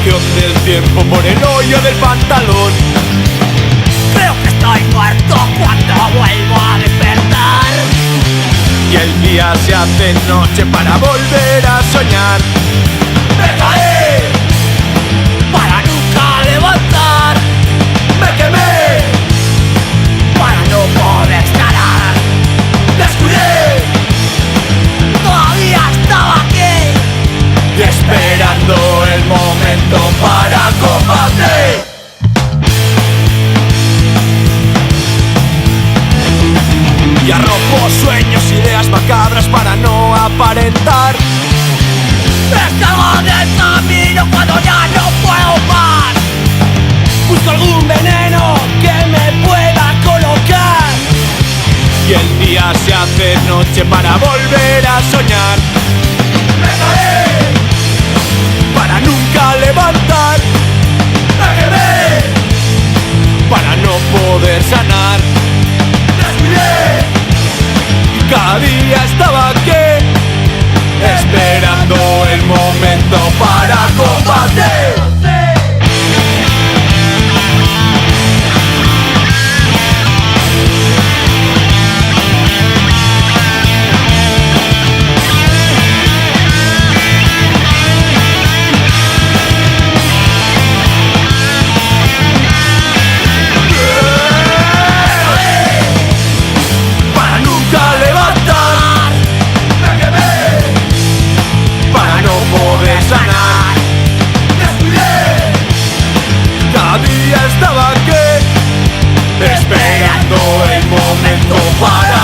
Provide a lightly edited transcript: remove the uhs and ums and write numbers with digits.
pasación del tiempo por el hoyo del pantalón. Creo que estoy muerto cuando vuelvo a despertar. Y el día se hace noche para volver a soñar. Me caí para nunca levantar. Me quemé Para no poder escalar. descuidé Todavía estaba aquí. esperando el momento para combatir. Y arrojo sueños, ideas macabras para no aparentar. Me salgo del camino cuando ya no puedo más. Busco algún veneno que me pueda colocar. Y el día se hace noche para volver a soñar. Me caí para nunca levantar. Me quemé para no poder sanar. Descuidé y cada día estaba aquí esperando el momento para combatir. Estaba aquí esperando el momento para